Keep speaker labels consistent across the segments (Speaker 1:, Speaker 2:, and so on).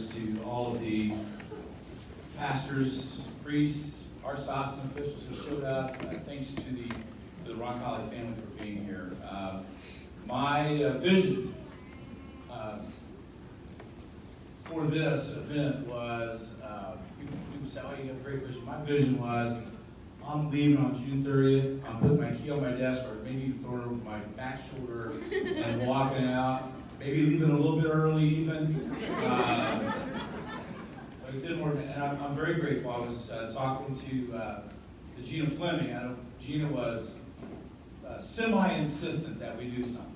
Speaker 1: is to all of the pastors, priests, archdiocesan officials who showed up. Thanks to the Roncalli family for being here. My vision for this event was, people say, oh, you have a great vision. My vision was, I'm leaving on June 30th. I'm putting my key on my desk, or maybe you throw it over my back shoulder and walking out. Maybe leaving a little bit early even. But it didn't work, and I'm very grateful. I was talking to Gina Fleming. I know Gina was semi-insistent that we do something.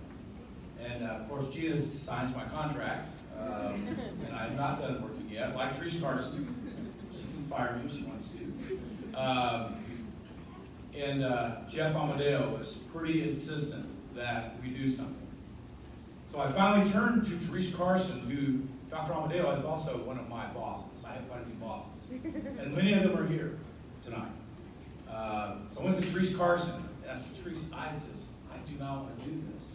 Speaker 1: And of course, Gina signs my contract, and I'm not done working yet. Like Trish Carson, she can fire me if she wants to. And Jeff Amadeo was pretty insistent that we do something. So I finally turned to Therese Carson, who Dr. Amadeo is also one of my bosses. I have quite a few bosses, and many of them are here tonight. So I went to Therese Carson, and I said, Therese, I do not want to do this.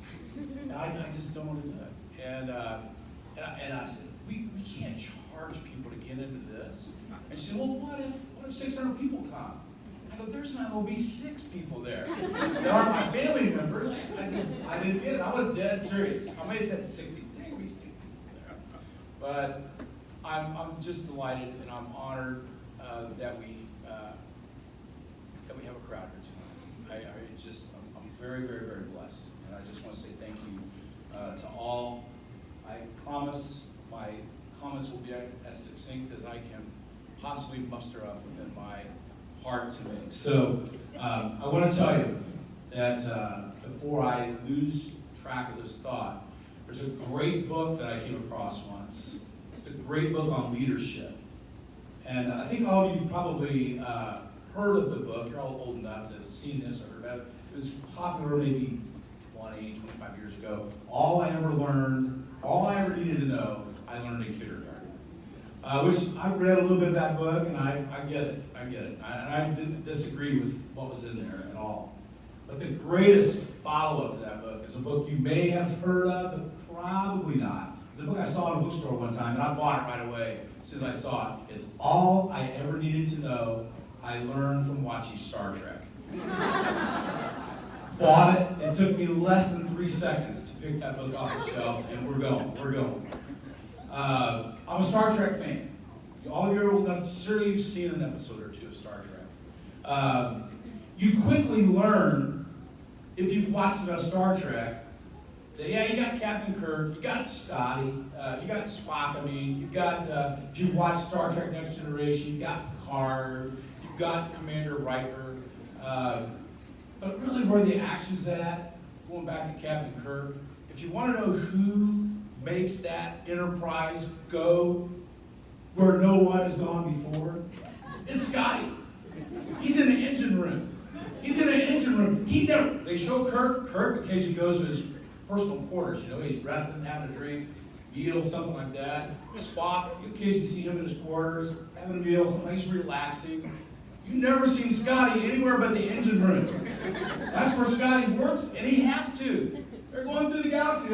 Speaker 1: I just don't want to do it. And I said, we can't charge people to get into this. And she said, well, what if 600 people come? I go, there's not going to be 6 people there. They aren't my family members. I didn't get it. I was dead serious. I may have said 60. There ain't going to be 60 people there. But I'm just delighted and I'm honored that we have a crowd here tonight. I'm very, very, very blessed. And I just want to say thank you to all. I promise my comments will be as succinct as I can possibly muster up within my heart to make. So I want to tell you that before I lose track of this thought, there's a great book that I came across once. It's a great book on leadership. And I think all of you probably heard of the book. You're all old enough to have seen this or heard about it. It was popular maybe 20, 25 years ago. All I ever needed to know, I learned in kindergarten. Which I read a little bit of that book, and I get it. And I didn't disagree with what was in there at all. But the greatest follow-up to that book is a book you may have heard of, but probably not. It's a book I saw in a bookstore one time, and I bought it right away as soon as I saw it. It's All I Ever Needed to Know I Learned from Watching Star Trek. Bought it. It took me less than 3 seconds to pick that book off the shelf, and we're going. I'm a Star Trek fan. All of you are old enough to certainly have seen an episode or two of Star Trek. You quickly learn, if you've watched enough Star Trek, that you got Captain Kirk, you got Scotty, you got Spock, you got, if you watch Star Trek Next Generation, you got Picard, you've got Commander Riker. But really where the action's at, going back to Captain Kirk, if you want to know who makes that Enterprise go where no one has gone before, it's Scotty. He's in the engine room. They show Kirk occasionally goes to his personal quarters, he's resting, having a drink, meal, something like that. Spock, you occasionally see him in his quarters, having a meal, something, he's relaxing. You've never seen Scotty anywhere but the engine room. That's where Scotty works, and he has to. They're going through the galaxy.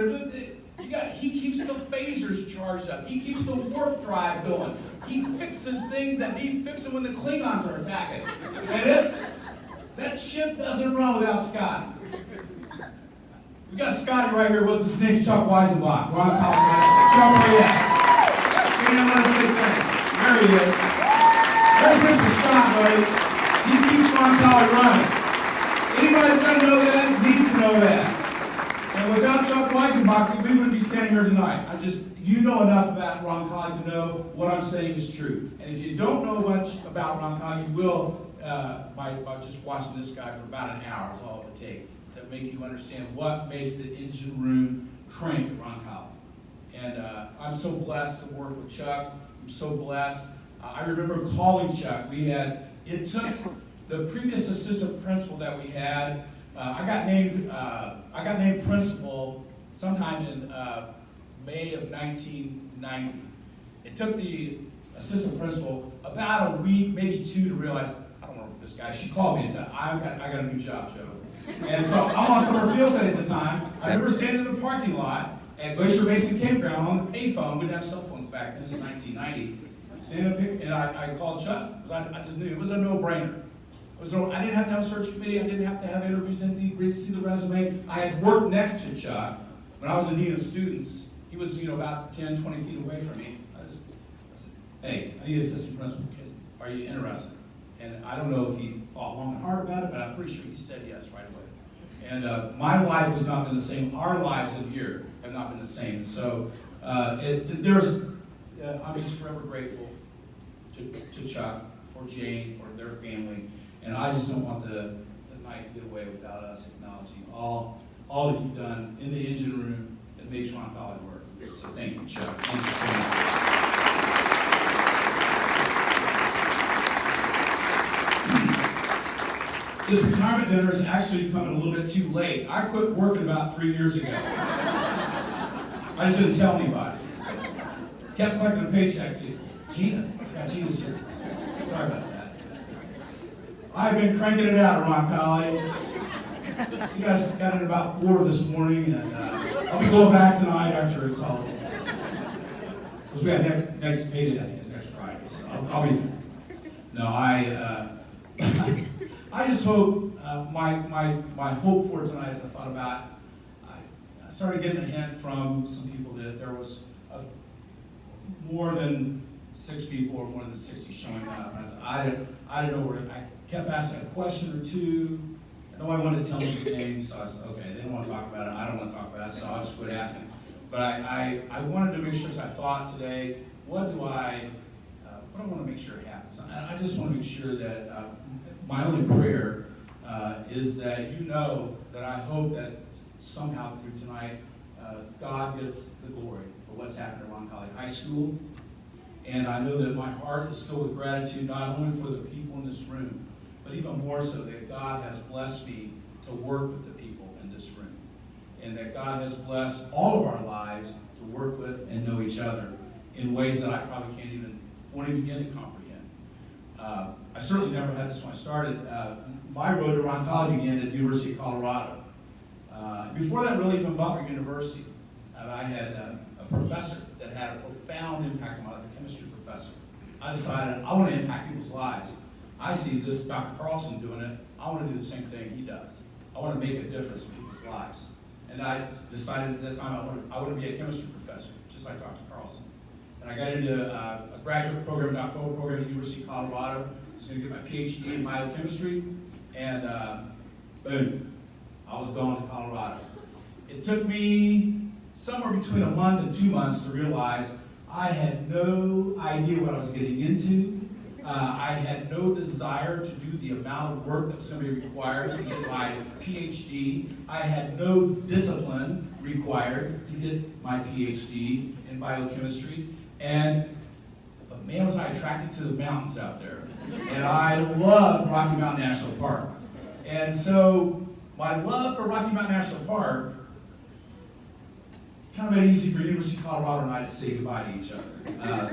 Speaker 1: He keeps the phasers charged up. He keeps the warp drive going. He fixes things that need fixing when the Klingons are attacking. And that ship doesn't run without Scotty. We got Scotty right here with us. His name's Chuck Weisenbach. Roncalli. Chuck, where you at? Stand up and say thanks. There he is. There's Mr. Scott, buddy. He keeps Roncalli running. Anybody that doesn't know that needs to know that. And without Chuck Weisenbach, we wouldn't be standing here tonight. You know enough about Roncalli to know what I'm saying is true. And if you don't know much about Roncalli, you will by just watching this guy for about an hour is all it would take to make you understand what makes the engine room crank at Roncalli. And I'm so blessed to work with Chuck. I'm so blessed. I remember calling Chuck. It took the previous assistant principal that we had. I got named principal sometime in May of 1990. It took the assistant principal about a week, maybe 2, to realize, I don't work with this guy. She called me and said, I got a new job, Joe. And so I'm on Summer Field at the time. I remember standing in the parking lot at Glacier Basin Campground on the payphone. We didn't have cell phones back then, this is 1990. Stand up here, and I called Chuck, because I just knew it was a no-brainer. I didn't have to have a search committee, I didn't have to have interviews, didn't need to see the resume. I had worked next to Chuck when I was in need of students. He was, about 10, 20 feet away from me. I said, hey, I need an assistant principal kid. Are you interested? And I don't know if he thought long and hard about it, but I'm pretty sure he said yes right away. And my life has not been the same. Our lives in here have not been the same. And so I'm just forever grateful to Chuck, for Jane, for their family. And I just don't want the night to get away without us acknowledging all that you've done in the engine room that makes Roncalli work. So thank you, Chuck. Thank you so much. This retirement dinner is actually coming a little bit too late. I quit working about 3 years ago. I just didn't tell anybody. Kept collecting a paycheck too. Gina, I forgot Gina's here. Sorry about that. I've been cranking it out, Roncalli. You guys got in about 4 this morning, and I'll be going back tonight after it's all over. Because we have next payday, I think it's next Friday. So I'll be. No, I just hope my hope for tonight, as I thought about, I started getting a hint from some people that there was more than 6 people or more than 60 showing up. And I didn't know where. I kept asking a question or two. Nobody wanted to tell me anything, so I said, okay, they don't want to talk about it. I don't want to talk about it, so I'll just quit asking. But I wanted to make sure, as I thought today, what do I want to make sure happens? I just want to make sure that my only prayer is that that I hope that somehow through tonight, God gets the glory for what's happened at Roncalli High School. And I know that my heart is filled with gratitude, not only for the people in this room, but even more so that God has blessed me to work with the people in this room. And that God has blessed all of our lives to work with and know each other in ways that I probably won't even begin to comprehend. I certainly never had this when I started. My road to Roncalli began at the University of Colorado. Before that, really, even Butler University, I had a professor that had a profound impact on my life, a chemistry professor. I decided I want to impact people's lives. I see this Dr. Carlson doing it. I want to do the same thing he does. I want to make a difference in people's lives. And I decided at that time I want to be a chemistry professor, just like Dr. Carlson. And I got into a graduate program, doctoral program at the University of Colorado. I was going to get my PhD in biochemistry. And boom, I was going to Colorado. It took me somewhere between a month and 2 months to realize I had no idea what I was getting into. I had no desire to do the amount of work that was going to be required to get my PhD. I had no discipline required to get my PhD in biochemistry. But man, was I attracted to the mountains out there. And I love Rocky Mountain National Park. And so my love for Rocky Mountain National Park kind of made it easy for University of Colorado and I to say goodbye to each other.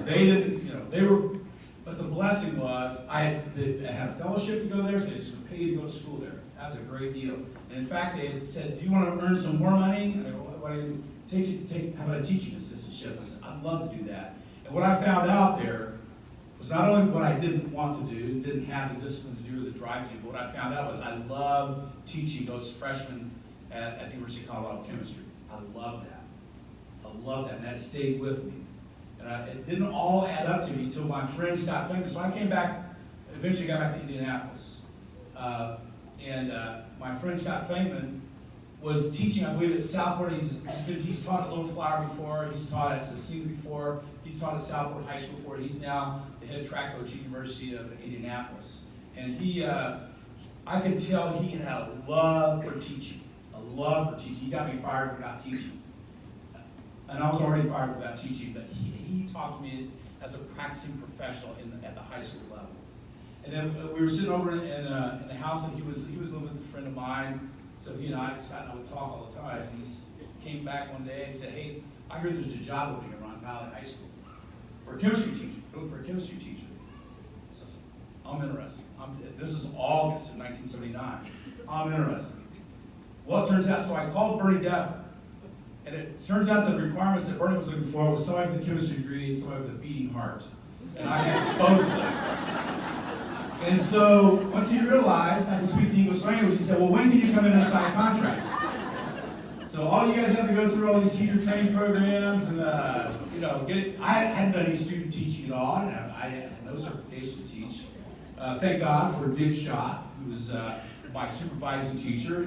Speaker 1: They didn't, but the blessing was I had a fellowship to go there, so they just paid to go to school there. That was a great deal. And in fact, they said, do you want to earn some more money? And I go, what do you do? How about a teaching assistantship? I said, I'd love to do that. And what I found out there was not only what I didn't want to do, didn't have the discipline to do or the drive to do, but what I found out was I loved teaching those freshmen at the University of Colorado chemistry. I loved that. And that stayed with me. And it didn't all add up to me until my friend Scott Feynman. So I came back, eventually got back to Indianapolis. My friend Scott Feynman was teaching, I believe, at Southport. He's taught at Little Flower before. He's taught at Cecile before. He's taught at Southport High School before. He's now the head track coach at the University of Indianapolis. And I could tell he had a love for teaching. He got me fired about teaching. And I was already fired about teaching, but he taught to me as a practicing professional at the high school level. And then we were sitting over in the house, and he was living with a friend of mine. So Scott and I would talk all the time. And he came back one day and said, "Hey, I heard there's a job opening at Roncalli High School for a chemistry teacher. Looking for a chemistry teacher." So I said, "I'm interested." This is August of 1979. I'm interested. Well, it turns out, so I called Bernie Devlin. And it turns out the requirements that Bernie was looking for was somebody with a chemistry degree and somebody with a beating heart. And I had both of those. And so once he realized I could speak the English language, he said, well, when can you come in and sign a contract? So all you guys have to go through all these teacher training programs and, get it. I hadn't done any student teaching at all. I had no certification to teach. Thank God for Dick Schott, who was my supervising teacher.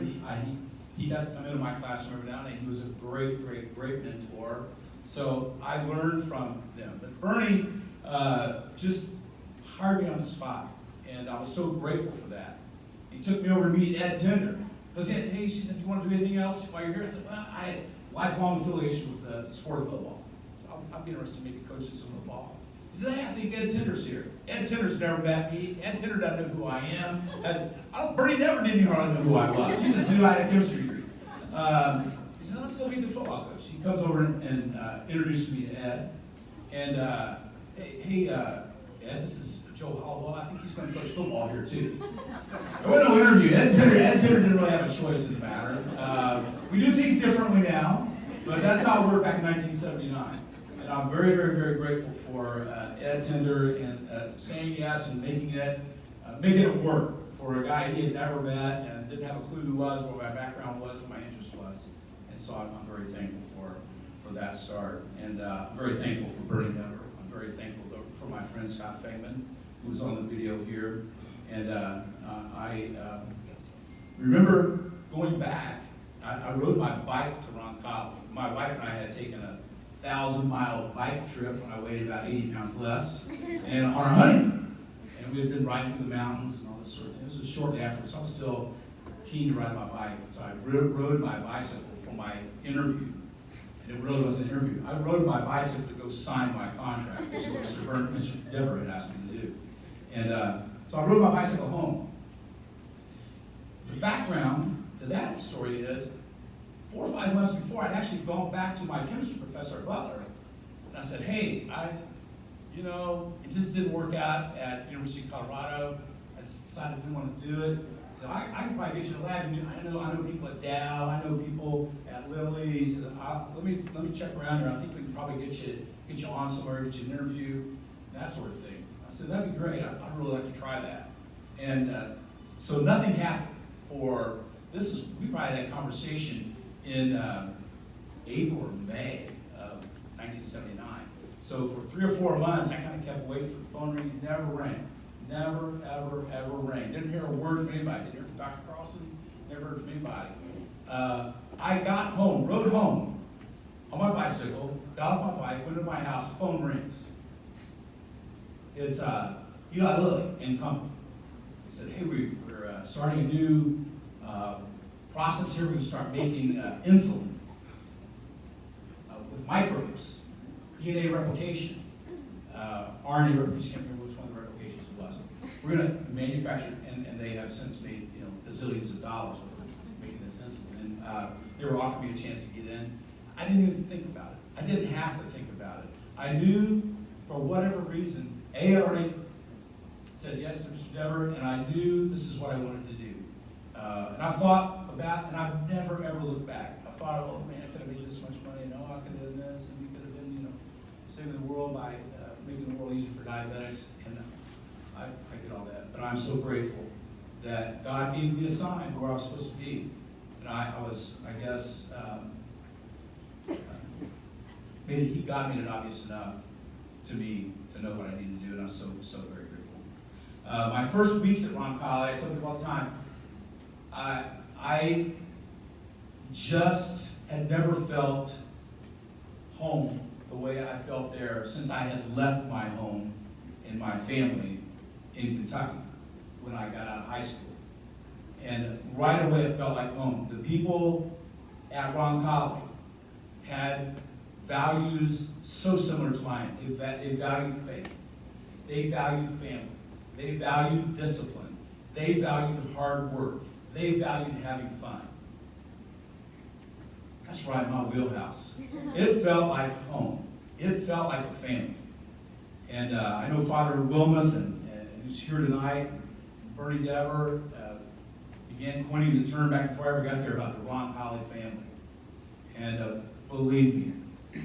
Speaker 1: He got to come into my classroom every now and then. He was a great, great, great mentor. So I learned from them. But Bernie just hired me on the spot, and I was so grateful for that. He took me over to meet Ed Tender. Because hey, she said, do you want to do anything else while you're here? I said, well, I had lifelong affiliation with the sport of football. So I'd be interested in maybe coaching some of the ball. He said, hey, I think Ed Tender's here. Ed Tender's never met me. Ed Tender doesn't know who I am. Bernie never didn't hardly know who I was. He just knew I had a chemistry degree. He said, let's go meet the football coach. He comes over and introduces me to Ed. And, hey, Ed, this is Joe Hollowell. I think he's going to coach football here, too. There was no interview. Ed Tender didn't really have a choice in the matter. We do things differently now, but that's how it worked back in 1979. And I'm very, very, very grateful for Ed Tender and saying yes and making it work for a guy he had never met and didn't have a clue who was, what my background was, what my interest was. And so I'm very thankful for that start. And I'm very thankful for Bernie Dever. I'm very thankful for my friend Scott Fagman, who was on the video here. And I remember going back, I rode my bike to Roncalli. My wife and I had taken a 1,000-mile bike trip when I weighed about 80 pounds less, and on our honeymoon. And we had been riding through the mountains and all this sort of thing. This was shortly afterwards, so I was still keen to ride my bike. And so I rode my bicycle for my interview. And it really wasn't an interview. I rode my bicycle to go sign my contract, which is what Mr. Dever had asked me to do. And so I rode my bicycle home. The background to that story is 4 or 5 months before, I'd actually gone back to my chemistry professor at Butler, and I said, hey, it just didn't work out at University of Colorado. I just decided I didn't want to do it. So I can probably get you a lab. I know people at Dow. I know people at Lilly. So let me check around here. I think we can probably get you on somewhere, get you an interview, that sort of thing. I said that'd be great. I'd really like to try that. And so nothing happened for this. We probably had that conversation in April or May of 1979. So for 3 or 4 months, I kind of kept waiting for the phone ring. It never rang. Never, ever, ever rang. Didn't hear a word from anybody. Didn't hear from Dr. Carlson. Never heard from anybody. I got home, rode home on my bicycle, got off my bike, went to my house, phone rings. It's Eli Lilly and company. He said, hey, we're starting a new process here. We're going to start making insulin with microbes, DNA replication, RNA replication. Can't remember which one of the replications it was. We're going to manufacture, and they have since made bazillions of dollars over making this insulin. And they were offering me a chance to get in. I didn't even think about it. I didn't have to think about it. I knew, for whatever reason, I already said yes to Mr. Dever, and I knew this is what I wanted to do. And I've thought about, and I've never ever looked back. I thought, oh man, I could have made this much money, and I could have done this, and we could have been, saving the world by making the world easier for diabetics, and I did all that. But I'm so grateful that God gave me a sign where I was supposed to be. And I was, I guess, God made it obvious enough to me to know what I needed to do, and I'm so very grateful. My first weeks at Roncalli, I tell people all the time, I just had never felt home the way I felt there since I had left my home and my family in Kentucky when I got out of high school. And right away it felt like home. The people at Roncalli had values so similar to mine. They valued faith. They valued family. They valued discipline. They valued hard work. They valued having fun. That's right in my wheelhouse. It felt like home. It felt like a family. And I know Father Wilmoth, who's here tonight, and Bernie Dever, began coining the term back before I ever got there about the Roncalli family. And believe me,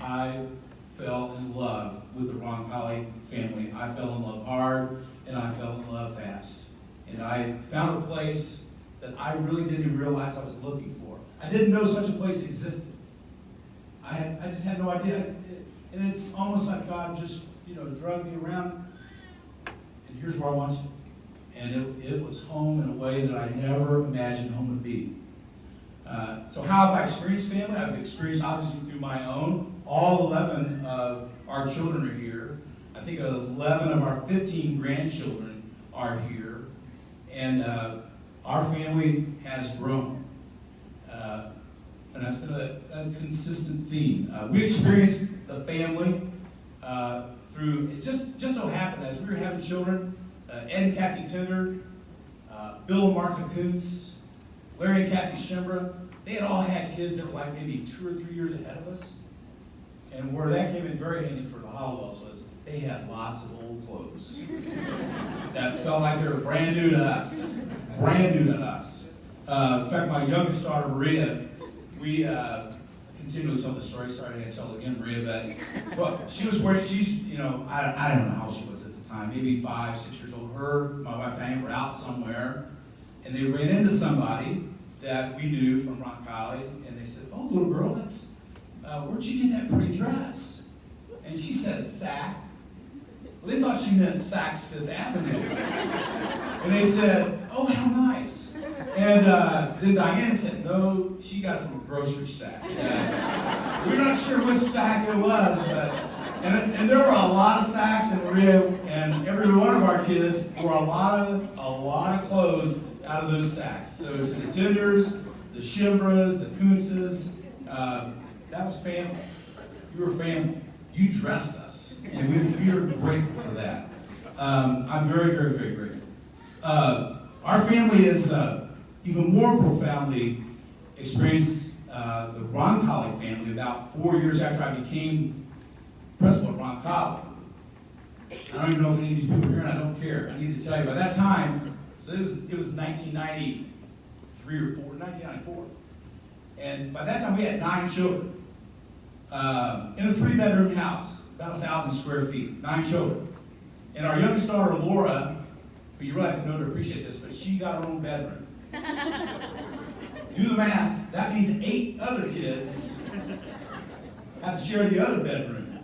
Speaker 1: I fell in love with the Roncalli family. I fell in love hard, and I fell in love fast. And I found a place that I really didn't even realize I was looking for. I didn't know such a place existed. I just had no idea. And it's almost like God just, drug me around, and here's where I want you. And it was home in a way that I never imagined home would be. So how have I experienced family? I've experienced, obviously, through my own. All 11 of our children are here. I think 11 of our 15 grandchildren are here. And our family has grown. And that's been a consistent theme. We experienced the family through, it just so happened as we were having children, Ed and Kathy Tinder, Bill and Martha Kuntz, Larry and Kathy Shimbra, they had all had kids that were like maybe 2 or 3 years ahead of us. And where that came in very handy for the Hollowells was they had lots of old clothes that felt like they were brand new to us. Brand new to us. In fact, my youngest daughter, Maria, we continually tell the story. Sorry, I gotta tell it again, Maria, but she was wearing, I don't know how she was at the time, maybe 5, 6 years old. Her, my wife Diane, were out somewhere, and they ran into somebody that we knew from Roncalli, and they said, "Oh, little girl, where'd you get that pretty dress?" And she said, "Sac." Well, they thought she meant Saks Fifth Avenue. And they said, "Oh, how nice." And then Diane said, "No, she got it from a grocery sack." We're not sure which sack it was, but and there were a lot of sacks in Maria, and every one of our kids wore a lot of clothes out of those sacks. So to the Tinders, the Shimbras, the Kuntzes, that was family. You were family. You dressed us, and we are grateful for that. I'm very, very, very grateful. Our family is even more profoundly experienced the Roncalli family about 4 years after I became principal at Roncalli. I don't even know if any of these people are here, and I don't care. I need to tell you, by that time, so it was 1993 or 1994. And by that time, we had 9 children. In a 3-bedroom house, about 1,000 square feet, 9 children. And our youngest daughter, Laura, who you really have to know to appreciate this, but she got her own bedroom. Do the math. That means 8 other kids had to share the other bedroom.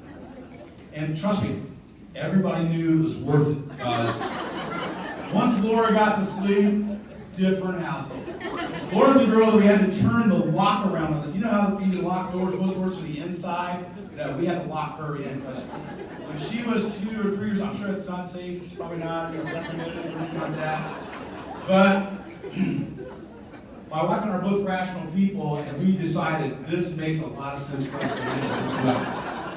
Speaker 1: And trust me, everybody knew it was worth it, because once Laura got to sleep, different household. Laura's a girl that we had to turn the lock around on. You know how you can lock doors, most doors from the inside? No, we had to lock her in, because when she was 2 or 3 years, I'm sure it's not safe, it's probably not recommended or anything like that. But my wife and I are both rational people, and we decided this makes a lot of sense for us to manage this way.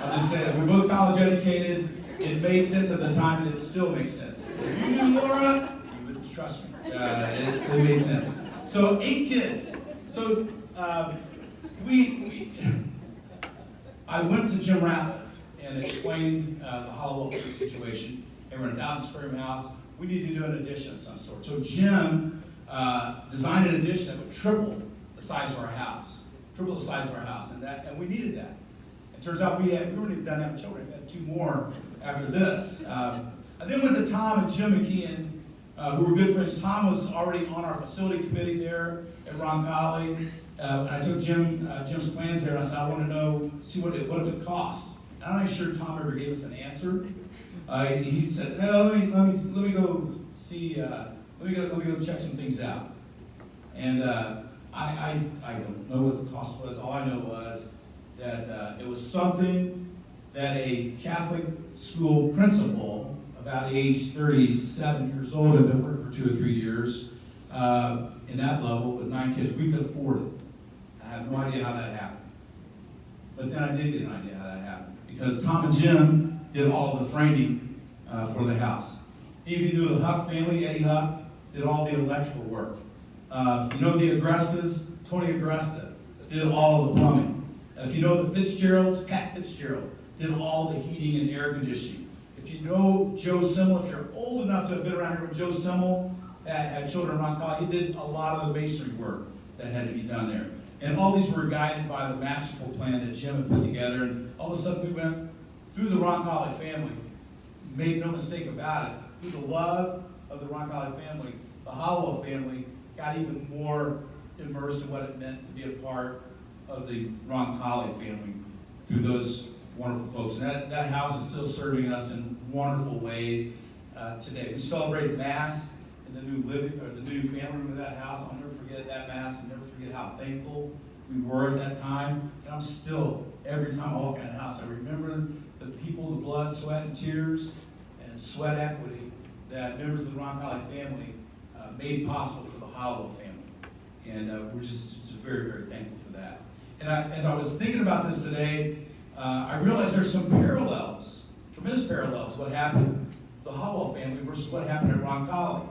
Speaker 1: I'll just say that we're both college educated. It made sense at the time, and it still makes sense. If you knew Laura, you would trust me. It made sense. So 8 kids. So I went to Jim Ratliff and explained the Hollowell situation. And we're in a 1,000 square room house. We need to do an addition of some sort. So Jim designed an addition that would triple the size of our house. Triple the size of our house, and we needed that. It turns out we weren't even done having children. We had 2 more after this. I then went to Tom and Jim McKeon, who were good friends. Tom was already on our facility committee there at Roncalli. I took Jim's plans there, and I said, I want to see what it would cost. And I'm not sure Tom ever gave us an answer. He said, "Hey, let me go see. Let me go check some things out." And I don't know what the cost was. All I know was that it was something that a Catholic school principal, about age 37 years old, had been working for 2 or 3 years in that level with 9 kids, we could afford it. I have no idea how that happened. But then I did get an idea how that happened, because Tom and Jim did all the framing for the house. If you knew the Huck family, Eddie Huck did all the electrical work. If you know the Agrestas, Tony Agresta did all the plumbing. If you know the Fitzgeralds, Pat Fitzgerald did all the heating and air conditioning. If you know Joe Simmel, if you're old enough to have been around here with Joe Simmel, that had children around college, he did a lot of the masonry work that had to be done there. And all these were guided by the masterful plan that Jim had put together. And all of a sudden we went through the Roncalli family. Made no mistake about it. Through the love of the Roncalli family, the Hollowell family got even more immersed in what it meant to be a part of the Roncalli family through those wonderful folks. And that house is still serving us in wonderful ways today. We celebrated Mass in the new family room of that house. I'll never forget that Mass. I'll never forget how thankful we were at that time. And I'm still, every time I walk in that house, I remember the people, the blood, sweat, and tears, and sweat equity that members of the Roncalli family made possible for the Hollowell family. And we're just very, very thankful for that. And as I was thinking about this today, I realized there's some parallels, tremendous parallels, what happened to the Hollowell family versus what happened at Roncalli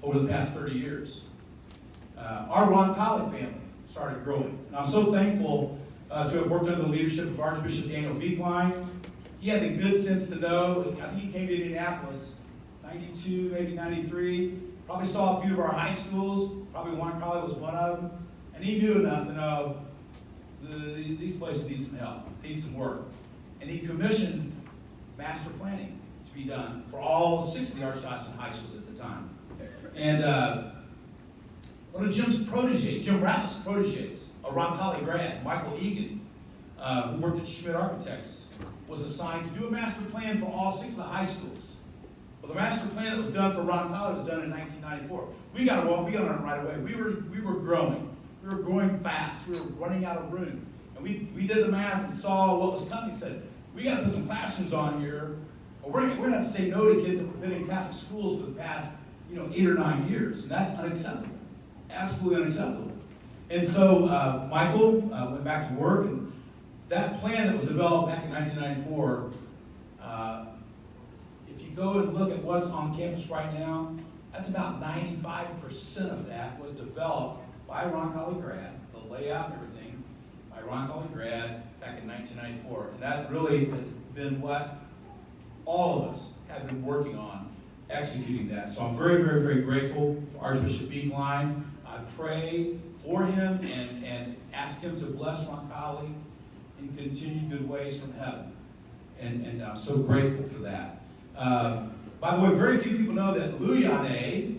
Speaker 1: over the past 30 years. Our Roncalli family started growing. And I'm so thankful to have worked under the leadership of Archbishop Daniel Beekline. He had the good sense to know, I think he came to Indianapolis, 92, maybe 93, probably saw a few of our high schools, probably Roncalli was one of them, and he knew enough to know these places need some help, need some work. And he commissioned master planning to be done for all 6 of the archdiocesan high schools at the time. And one of Jim's proteges, Jim Ratliff's proteges, a Roncalli grad, Michael Egan, who worked at Schmidt Architects, was assigned to do a master plan for all 6 of the high schools. Well, the master plan that was done for Roncalli was done in 1994. We got on it right away. We were growing. We were growing fast. We were running out of room. And we did the math and saw what was coming. We said, we got to put some classrooms on here, or we're going to have to say no to kids that have been in Catholic schools for the past 8 or 9 years. And that's unacceptable. Absolutely unacceptable. And so Michael went back to work, and that plan that was developed back in 1994, if you go and look at what's on campus right now, that's about 95% of that was developed by a Roncalli grad, the layout and everything, by a Roncalli grad back in 1994. And that really has been what all of us have been working on, executing that. So I'm very, very, very grateful for Archbishop Beekline. I pray for him and ask him to bless Roncalli in continued good ways from heaven. And I'm so grateful for that. By the way, very few people know that Louis Yannet,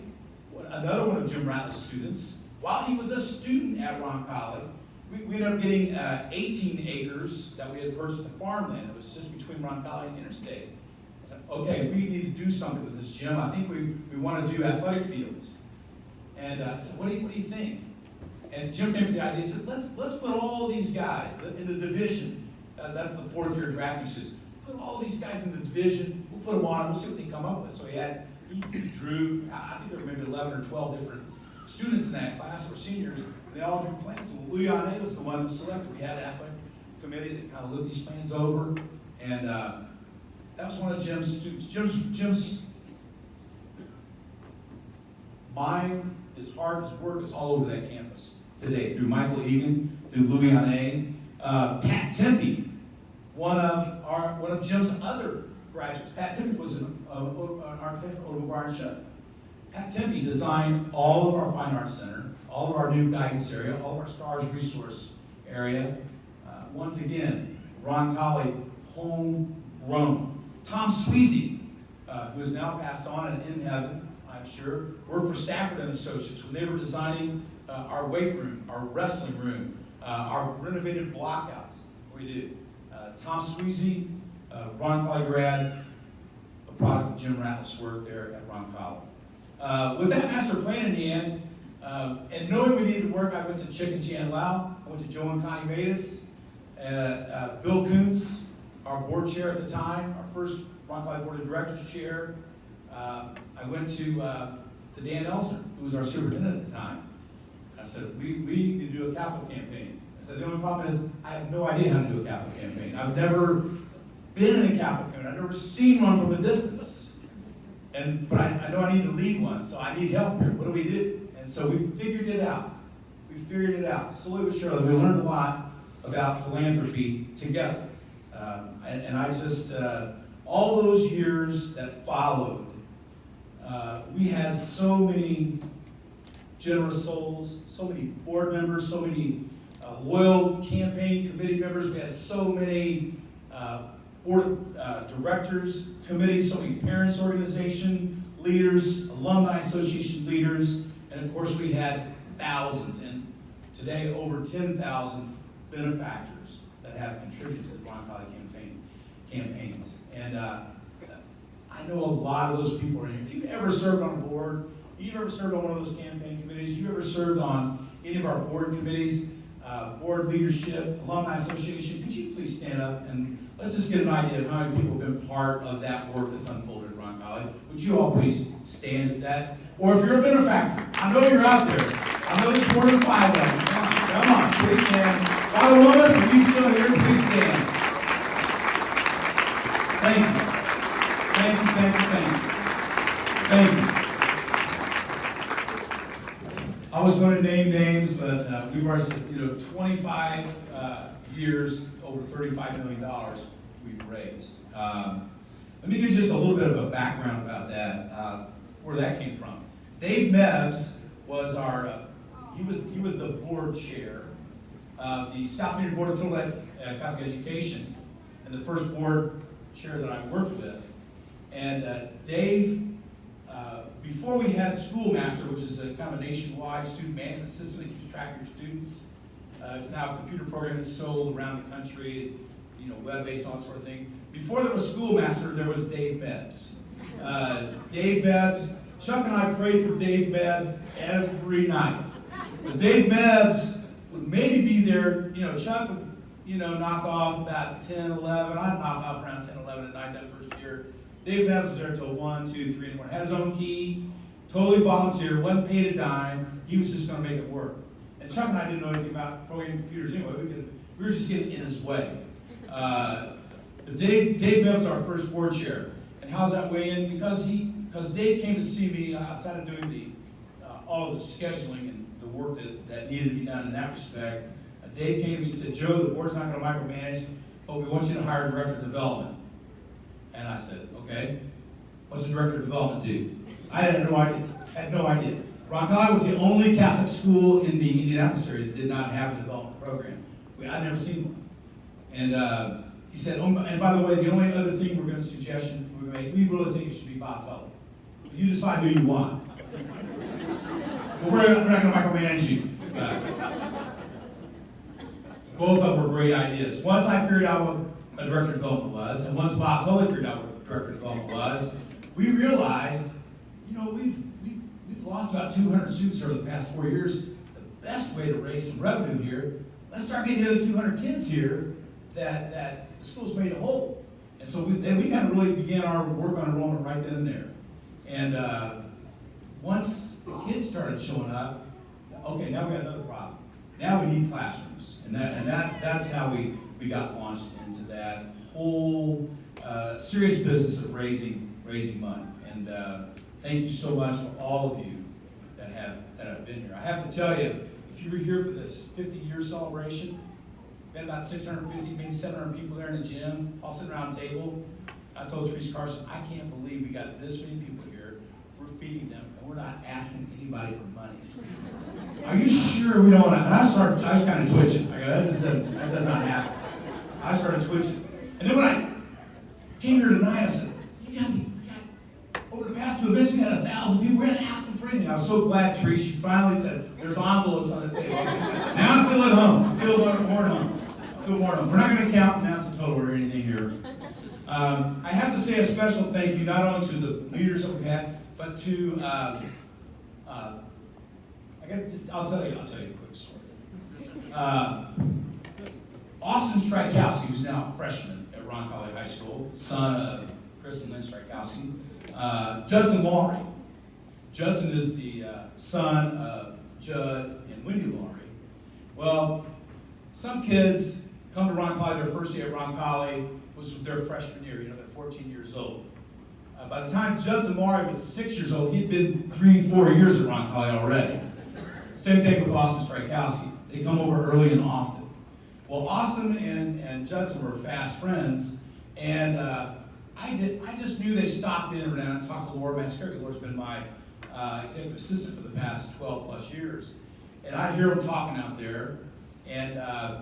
Speaker 1: another one of Jim Ratliff's students, while he was a student at Roncalli, we ended up getting 18 acres that we had purchased of farmland. It was just between Roncalli and Interstate. I said, okay, we need to do something with this, Jim. I think we want to do athletic fields. And I said, what do you think? And Jim came with the idea. He said, let's put all these guys in the division. That's the 4th year drafting system. Put all these guys in the division. We'll put them on. We'll see what they come up with. So he drew. I think there were maybe 11 or 12 different students in that class who were seniors. And they all drew plans. And Louis Yannet was the one that was selected. We had an athletic committee that kind of looked these plans over, and that was one of Jim's students. Jim's mind, his heart, his work is all over that campus today through Michael Egan, through Louis Yannet, Pat Tempe, one of Jim's other graduates. Pat Tempe was an architect for Old McGuire and Shutt. Pat Tempe designed all of our Fine Arts Center, all of our new guidance area, all of our STARS resource area. Once again, Roncalli, homegrown. Tom Sweezy, who is now passed on and in heaven, I'm sure, worked for Stafford and Associates when they were designing our weight room, our wrestling room, our renovated blockhouse. We did. Tom Sweezy, Roncalli grad, a product of Jim Ratliff's work there at Roncalli. With that master plan in hand, and knowing we needed work, I went to Chick and Jan Lau. I went to Joe and Connie Matus, Bill Kuntz, our board chair at the time, our first Roncalli Board of Directors chair. I went to Dan Nelson, who was our superintendent at the time. I said, we need to do a capital campaign. I said, the only problem is I have no idea how to do a capital campaign. I've never been in a capital campaign. I've never seen one from a distance. But I know I need to lead one, so I need help here. What do we do? And so we figured it out. Slowly but surely, we learned a lot about philanthropy together. And I just, all those years that followed, we had so many generous souls, so many board members, so many loyal campaign committee members. We had so many board directors, committees, so many parents organization leaders, alumni association leaders, and of course we had thousands, and today over 10,000 benefactors that have contributed to the Roncalli campaigns. And I know a lot of those people are in here. If you've ever served on a board, you've ever served on one of those campaign committees, you've ever served on any of our board committees, board leadership, alumni association, could you please stand up and let's just get an idea of how many people have been part of that work that's unfolded at Roncalli. Would you all please stand for that? Or if you're a benefactor, I know you're out there. I know there's more than 5 of them. Come on, please stand. Father woman, if you still here, please stand. Thank you. Thank you, thank you, thank you. Thank you. I was going to name names, but we were, 25 years, over $35 million we've raised. Let me give you just a little bit of a background about that, where that came from. Dave Mebbs was he was the board chair of the South Union Board of Total Catholic Education, and the first board chair that I worked with. And Dave, before we had Schoolmaster, which is a kind of a nationwide student management system that keeps track of your students, it's now a computer program that's sold around the country, web-based, all that sort of thing. Before there was Schoolmaster, there was Dave Mebbs. Dave Mebbs, Chuck and I prayed for Dave Mebbs every night. But Dave Mebbs would maybe be there, Chuck would, knock off about 10, 11. I'd knock off around 10, 11 at night that first year. Dave Mebbs was there until 1, 2, 3 in the morning. Had his own key, totally volunteer, wasn't paid a dime. He was just going to make it work. And Chuck and I didn't know anything about programming computers anyway. We were just getting in his way. But Dave Mebbs was our first board chair. And how's that way in? Because Dave came to see me outside of doing all of the scheduling and the work that needed to be done in that respect. Dave came to me and said, Joe, the board's not going to micromanage, but we want you to hire a director of development. And I said, okay, what's a director of development do? I had no idea. Roncalli was the only Catholic school in the Indianapolis area that did not have a development program. I'd never seen one. And he said, and by the way, the only other thing we're going to suggestion we make, we really think it should be Bob Tully. So you decide who you want. But we're not going to micromanage you. Both of them were great ideas. Once I figured out what a director of development was, and once Bob Tully figured out what a director of development was, we realized, we've lost about 200 students over the past 4 years. The best way to raise some revenue here, let's start getting the other 200 kids here that the school's made a whole. And so we kind of really began our work on enrollment right then and there. And once the kids started showing up, okay, now we got another problem. Now we need classrooms, and that's how we got launched into that whole serious business of raising money. And thank you so much for all of you that have been here. I have to tell you, if you were here for this 50-year celebration, we had about 650, maybe 700 people there in the gym, all sitting around a table. I told Teresa Carson, I can't believe we got this many people here. We're feeding them, and we're not asking anybody for money. Are you sure we don't want to? And I was kind of twitching. I go, that does not happen. I started twitching. And then when I came here tonight, I said, over the past 2 events, we had 1,000 people. We're going to ask them for anything. I was so glad, Teresa, she finally said, there's envelopes on the table. Now I feel at home. I feel more at home. We're not going to count and announce the total or anything here. I have to say a special thank you, not only to the leaders that we've had, but to, I'll tell you a quick story. Austin Strykowski, who's now a freshman at Roncalli High School, son of Chris and Lynn Strykowski. Judson Laurie. Judson is the son of Judd and Wendy Laurie. Well, some kids come to Roncalli, their first day at Roncalli was their freshman year, they're 14 years old. By the time Judson Laurie was 6 years old, he'd been 3-4 years at Roncalli already. Same thing with Austin Strykowski. They come over early and often. Well, Austin and Judson were fast friends, and I just knew they stopped in and talked to Laura Mascari. Laura's been my executive assistant for the past 12 plus years. And I'd hear him talking out there and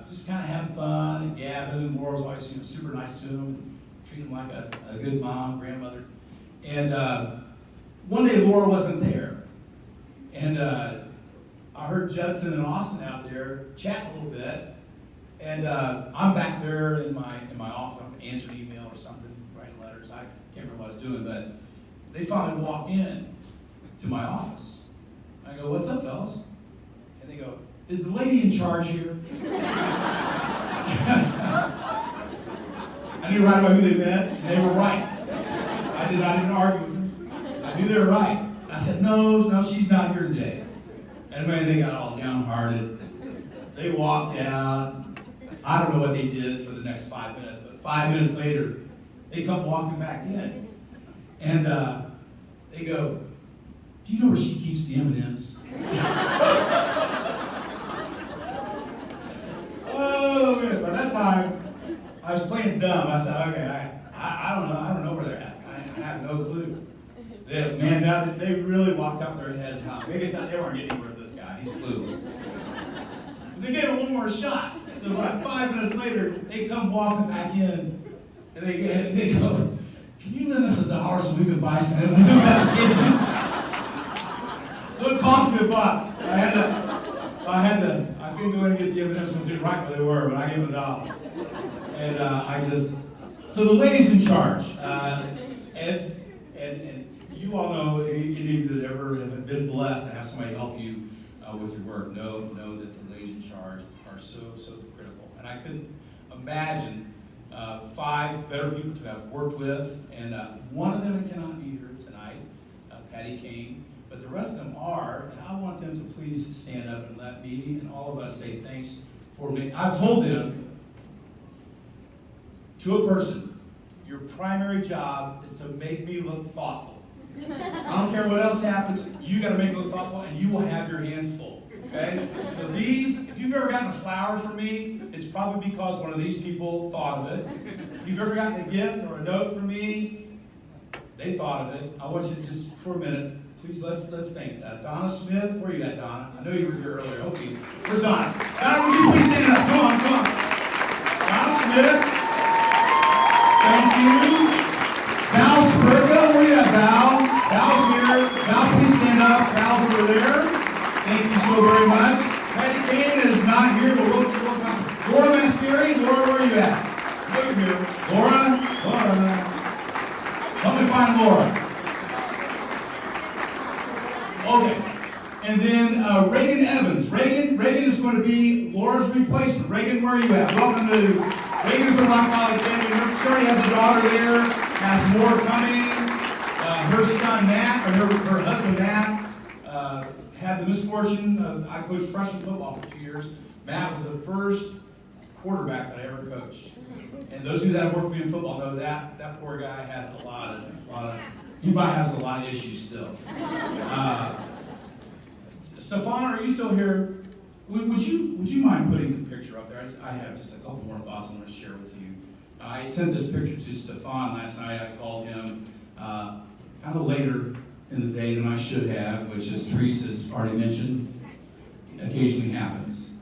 Speaker 1: just kind of having fun and gabbing. And Laura was always, super nice to him, treating him like a good mom, grandmother. And one day Laura wasn't there. And I heard Judson and Austin out there chatting a little bit. And I'm back there in my office, I'm answering an email or something, writing letters. I can't remember what I was doing, but they finally walk in to my office. I go, "What's up, fellas?" And they go, "Is the lady in charge here?" I knew right away who they meant, and they were right. I did not even argue with them. I knew they were right. And I said, no, she's not here today. And man, they got all downhearted. They walked out. I don't know what they did for the next 5 minutes, but 5 minutes later, they come walking back in. And they go, "Do you know where she keeps the M&Ms?" Oh, man. By that time, I was playing dumb. I said, okay, I don't know where they're at. I have no clue. They really walked out their heads how they weren't getting anywhere with this guy. He's clueless. But they gave him one more shot. So about 5 minutes later, they come walking back in, and they go, "Can you lend us $1 so we can buy some M&Ms out of kids?" So it cost me $1. I couldn't go in and get the M&Ms because they were right where they were, but I gave them $1. And so the lady's in charge. And you all know, any of you that ever have been blessed to have somebody help you with your work, know that the ladies in charge are so critical. And I couldn't imagine 5 better people to have worked with, and one of them cannot be here tonight, Patty Kane, but the rest of them are, and I want them to please stand up and let me and all of us say thanks for me. I've told them, to a person, your primary job is to make me look thoughtful. I don't care what else happens, you got to make me look thoughtful, and you will have your hands full. Okay? So if you've ever gotten a flower from me, it's probably because one of these people thought of it. If you've ever gotten a gift or a note from me, they thought of it. I want you to just, for a minute, please let's think. Donna Smith, where you at, Donna? I know you were here earlier. Hopefully, where's Donna? Donna, would you please stand up? Come on. Donna Smith. Thank you. Val Spurga, where you at, Val? Val's here. Val, please stand up. Val's over there. Thank you so very much. Patty Kane is not here, but we'll come. Laura Mascari, Laura, where are you at? Over here. Laura. Help me find Laura. Okay. And then Reagan Evans. Reagan is going to be Laura's replacement. Reagan, where are you at? Welcome to Reagan's the Roncalli family. She already has a daughter there, has more coming. Her son Matt, or her husband Matt, had the misfortune. I coached freshman football for 2 years. Matt was the first quarterback that I ever coached. And those of you that have worked with me in football know that poor guy had a lot of he probably has a lot of issues still. Stefan, are you still here? Would you mind putting the picture up there? I have just a couple more thoughts I want to share with you. I sent this picture to Stefan last night. I called him kind of later in the day than I should have, which, as Teresa's already mentioned, occasionally happens.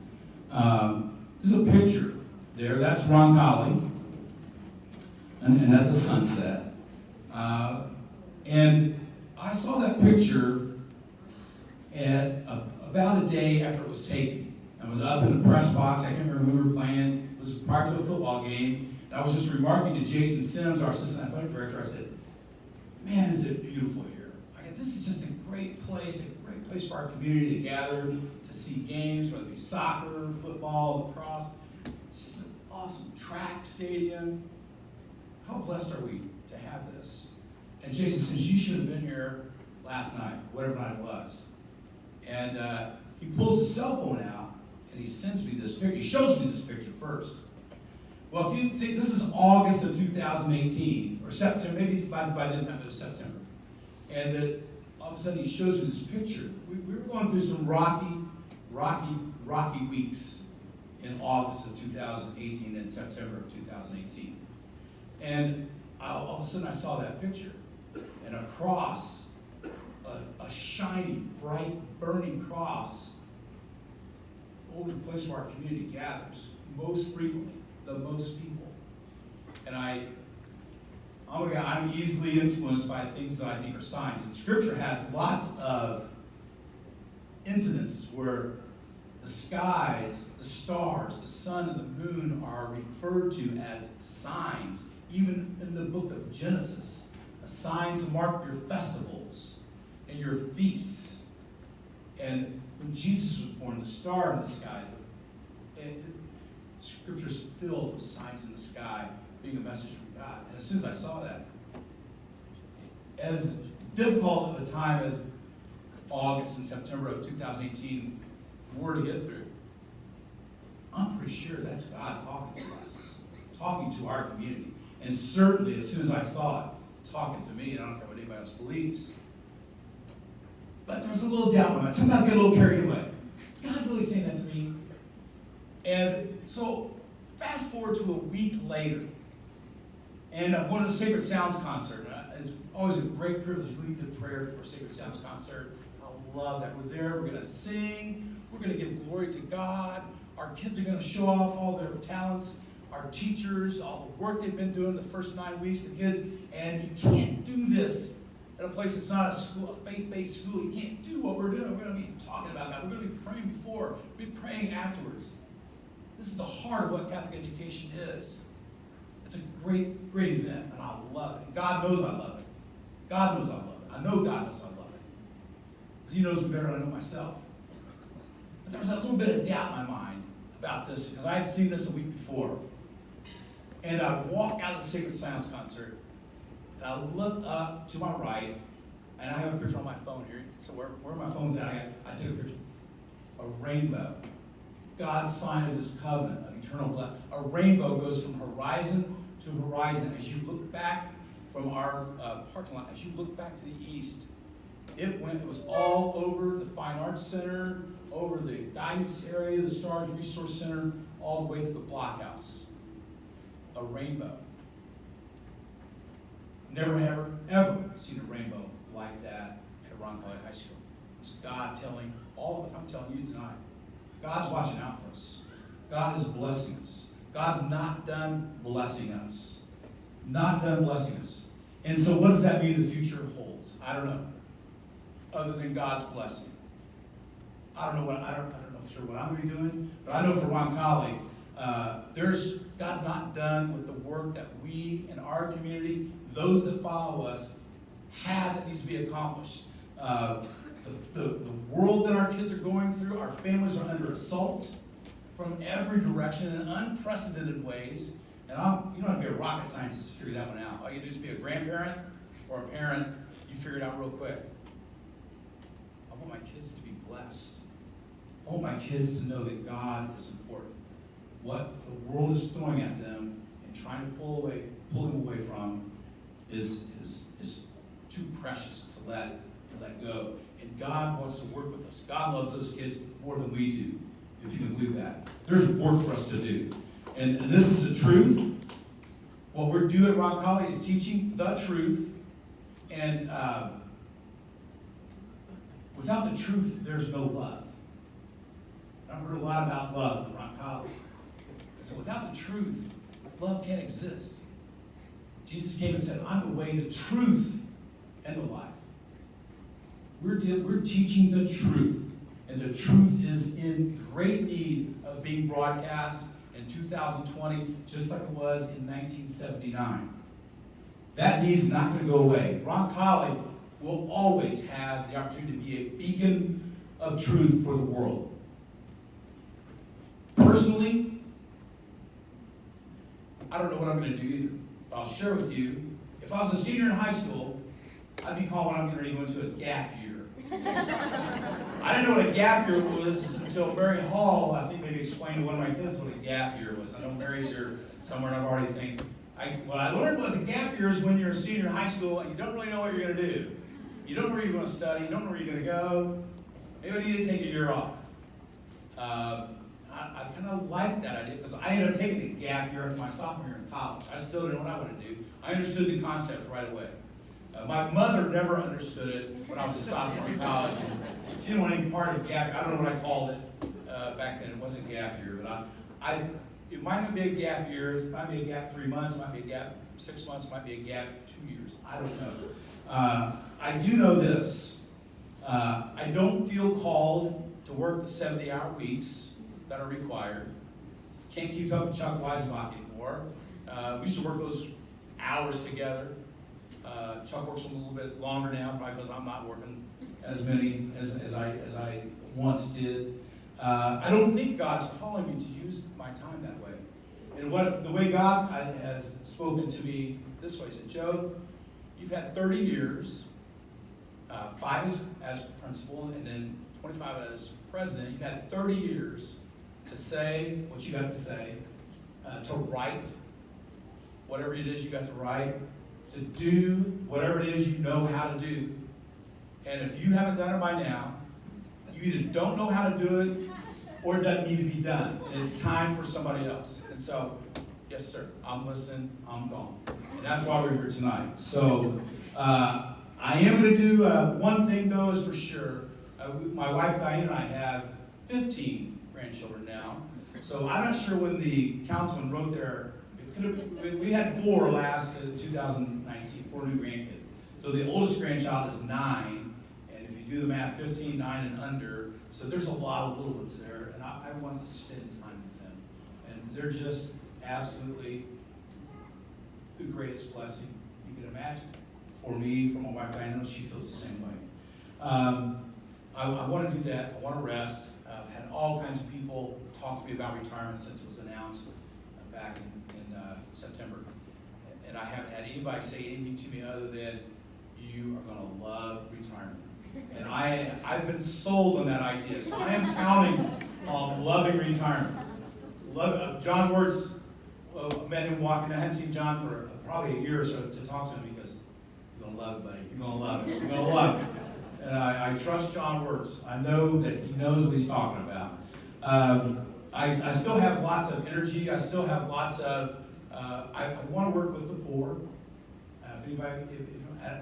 Speaker 1: There's a picture there. That's Roncalli, and that's a sunset. And I saw that picture at about a day after it was taken. I was up in the press box. I can't remember who we were playing. It was prior to a football game. And I was just remarking to Jason Sims, our assistant athletic director. I said, "Man, is it beautiful here. This is just a great place for our community to gather, to see games, whether it be soccer, football, lacrosse. It's an awesome track stadium. How blessed are we to have this?" And Jason says, "You should have been here last night, whatever night it was." And he pulls his cell phone out, and he sends me this picture. He shows me this picture first. Well, if you think this is August of 2018, or September, maybe by then time it was September, and that all of a sudden he shows me this picture. We were going through some rocky weeks in August of 2018 and September of 2018. And all of a sudden I saw that picture, and across a shiny, bright, burning cross over the place where our community gathers most frequently, the most people. And I'm easily influenced by things that I think are signs. And Scripture has lots of incidences where the skies, the stars, the sun, and the moon are referred to as signs. Even in the book of Genesis, a sign to mark your festivals and your feasts. And when Jesus was born, the star in the sky, Scripture's filled with signs in the sky being a message from God. And as soon as I saw that, as difficult of a time as August and September of 2018 were to get through, I'm pretty sure that's God talking to us, talking to our community. And certainly, as soon as I saw it, talking to me, and I don't care what anybody else believes. But there was a little doubt in my mind. Sometimes I get a little carried away. Is God really saying that to me? And so, fast forward to a week later, and I'm going to the Sacred Sounds concert. It's always a great privilege to lead the prayer for a Sacred Sounds concert. I love that we're there. We're going to sing. We're going to give glory to God. Our kids are going to show off all their talents. Our teachers, all the work they've been doing the first 9 weeks, the kids. And you can't do this at a place that's not a school, a faith-based school. You can't do what we're doing. We're going to be talking about that. We're going to be praying before. We'll be praying afterwards. This is the heart of what Catholic education is. It's a great, great event, and I love it. God knows I love it. God knows I love it. I know God knows I love it. Because He knows me better than I know myself. But there was a little bit of doubt in my mind about this, because I had seen this a week before. And I walk out of the Sacred Sounds concert, and I look up to my right, and I have a picture on my phone here. So where my phone's at, I took a picture. A rainbow. God's sign of this covenant of eternal blessing. A rainbow goes from horizon to horizon. As you look back from our parking lot, as you look back to the east, it was all over the Fine Arts Center, over the guidance area, the Stars Resource Center, all the way to the blockhouse. A rainbow. Never, ever seen a rainbow like that at Roncalli High School. It's God telling all of us, I'm telling you tonight, God's watching out for us. God is blessing us. God's not done blessing us. Not done blessing us. And so what does that mean the future holds? I don't know. Other than God's blessing. I don't know sure what I'm going to be doing, but I know for Roncalli, God's not done with the work that we in our community, those that follow us, have that needs to be accomplished. The world that our kids are going through, our families are under assault from every direction in unprecedented ways. And you don't have to be a rocket scientist to figure that one out. All you do is be a grandparent or a parent, you figure it out real quick. I want my kids to be blessed. I want my kids to know that God is important. What the world is throwing at them and trying to pull them away from is too precious to let go. And God wants to work with us. God loves those kids more than we do, if you can believe that. There's work for us to do. And this is the truth. What we're doing at Roncalli is teaching the truth. And without the truth, there's no love. I've heard a lot about love at Roncalli. So without the truth, love can't exist. Jesus came and said, I'm the way, the truth, and the life. We're teaching the truth, and the truth is in great need of being broadcast in 2020, just like it was in 1979. That need is not going to go away. Roncalli will always have the opportunity to be a beacon of truth for the world. Personally, I don't know what I'm going to do either. But I'll share with you, if I was a senior in high school, I'd be calling what I'm going to go into a gap year. I didn't know what a gap year was until Mary Hall, I think, maybe explained to one of my kids what a gap year was. I know Mary's here somewhere, and I've already think. What I learned was a gap year is when you're a senior in high school and you don't really know what you're going to do. You don't know where you're going to study. You don't know where you're going to go. Maybe I need to take a year off. I kind of like that idea because I ended up taking a gap year after my sophomore year in college. I still didn't know what I wanted to do. I understood the concept right away. My mother never understood it when I was a sophomore in college. She didn't want any part of gap. I don't know what I called it back then. It wasn't gap year, but it might not be a gap year. It might be a gap 3 months. It might be a gap 6 months. It might be a gap 2 years. I don't know. I do know this. I don't feel called to work the 70-hour weeks that are required. Can't keep up with Chuck Weisenbach anymore. We used to work those hours together. Chuck works a little bit longer now, probably because I'm not working as many as I once did. I don't think God's calling me to use my time that way. And the way God has spoken to me this way, he said, Joe, you've had 30 years, 5 as principal, and then 25 as president. You've had 30 years to say what you got to say, to write whatever it is you got to write, to do whatever it is you know how to do. And if you haven't done it by now, you either don't know how to do it or it doesn't need to be done. And it's time for somebody else. And so, yes, sir, I'm listening, I'm gone. And that's why we're here tonight. So, I am going to do one thing, though, is for sure. My wife, Diane, and I have 15 grandchildren now. So I'm not sure when the councilman wrote there. We had 4 last 2019, 4 new grandkids. So the oldest grandchild is 9, and if you do the math, 15, 9, and under. So there's a lot of little ones there, and I want to spend time with them. And they're just absolutely the greatest blessing you can imagine. For me, for my wife Diana, she feels the same way. I want to do that. I want to rest. I've had all kinds of people talk to me about retirement since it was announced back in September. And I haven't had anybody say anything to me other than, you are going to love retirement. And I've been sold on that idea. So I am counting on loving retirement. John Wirtz, met him walking. I hadn't seen John for probably a year or so to talk to him because you're going to love it, buddy. You're going to love it. You're going to love it. And I trust John Wirtz. I know that he knows what he's talking about. I still have lots of energy. I still have lots of, I want to work with the poor. If anybody,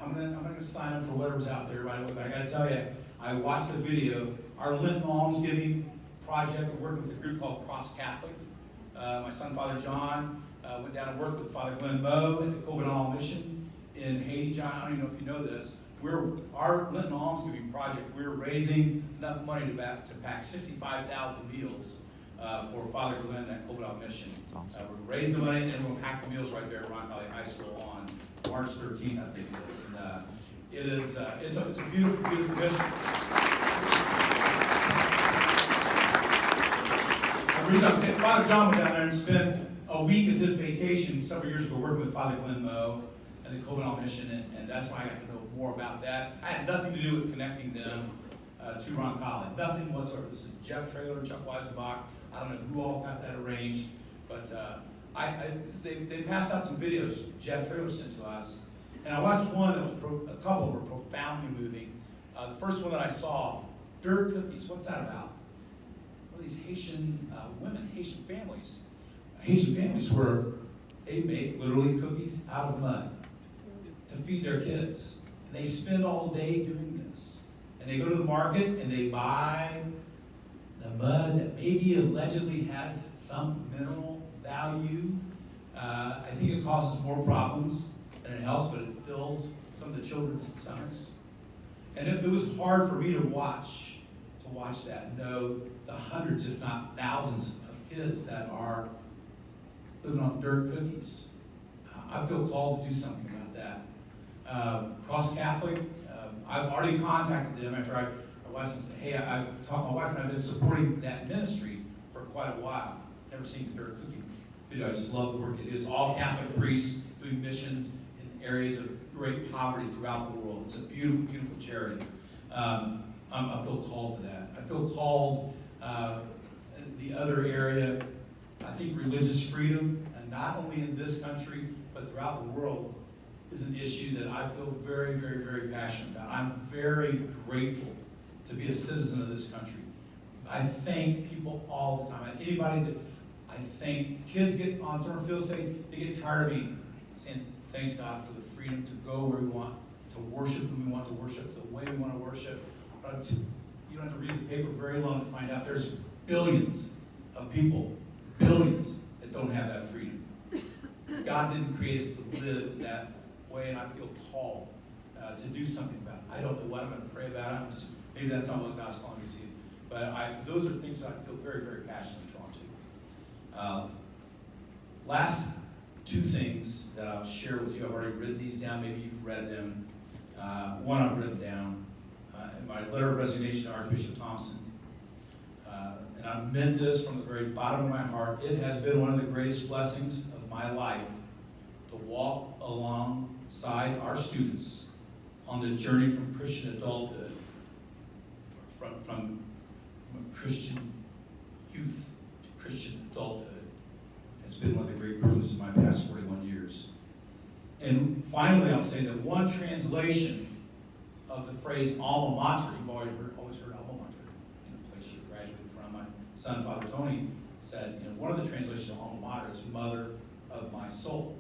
Speaker 1: I'm going to sign up for whatever's out there right away, but I got to tell you, I watched the video. Our Lent Almsgiving project, we're working with a group called Cross Catholic. My son, Father John, went down and worked with Father Glenn Moe at the Covenant Mission in Haiti. John, I don't even know if you know this. Our Lenten Almsgiving project, we're raising enough money to pack 65,000 meals for Father Glenn at Hollowell Mission.
Speaker 2: Awesome.
Speaker 1: We're raising the money and then we'll pack the meals right there at Roncalli High School on March 13th, I think it is. And it's a beautiful, beautiful mission. The reason I'm saying, Father John went down there and spent a week of his vacation several years ago working with Father Glenn Moe and the Covenant Mission, and that's why I got to know more about that. I had nothing to do with connecting them to Roncalli. Nothing whatsoever. This is Jeff Traylor, Chuck Weisenbach. I don't know who all got that arranged, but they passed out some videos Jeff Traylor sent to us, and I watched one that was a couple were profoundly moving. The first one that I saw, dirt cookies. What's that about? Well, these Haitian women, Haitian families where they make literally cookies out of mud to feed their kids. And they spend all day doing this. And they go to the market and they buy the mud that maybe allegedly has some mineral value. I think it causes more problems than it helps, but it fills some of the children's stomachs. And it was hard for me to watch that and know the hundreds, if not thousands, of kids that are living on dirt cookies. I feel called to do something about that. Cross Catholic, I've already contacted them after I was and said, hey, my wife and I have been supporting that ministry for quite a while. Never seen the dirt cookie video. I just love the work it is. All Catholic priests doing missions in areas of great poverty throughout the world. It's a beautiful, beautiful charity. I feel called to that. I feel called the other area, I think religious freedom, and not only in this country, but throughout the world, is an issue that I feel very, very, very passionate about. I'm very grateful to be a citizen of this country. I thank people all the time. Anybody that I thank, kids get on summer field saying, they get tired of me saying, thanks God for the freedom to go where we want, to to worship who we want to worship, the way we want to worship. But you don't have to read the paper very long to find out there's billions of people, billions, that don't have that freedom. God didn't create us to live that way, and I feel called to do something about it. I don't know what I'm going to pray about it. Maybe that's not what God's calling me to. But those are things that I feel very, very passionately drawn to. Last two things that I'll share with you. I've already written these down. Maybe you've read them. One I've written down in my letter of resignation to Archbishop Thompson. And I meant this from the very bottom of my heart. It has been one of the greatest blessings of my life to walk alongside our students on the journey from Christian adulthood, from Christian youth to Christian adulthood. It's been one of the great privileges of my past 41 years. And finally, I'll say that one translation of the phrase alma mater, you've always heard alma mater, the place you graduated from. My son, Father Tony, said, one of the translations of alma mater is mother of my soul.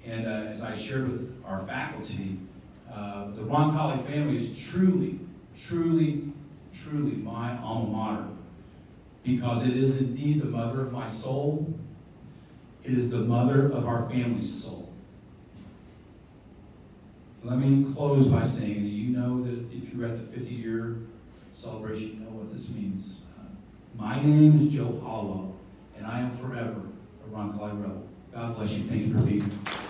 Speaker 1: And as I shared with our faculty, the Roncalli family is truly, truly, truly my alma mater, because it is indeed the mother of my soul. It is the mother of our family's soul. Let me close by saying that you know that if you're at the 50-year celebration, you know what this means. My name is Joe Hollowell, and I am forever a Roncalli rebel. God bless you. Thank you for being here.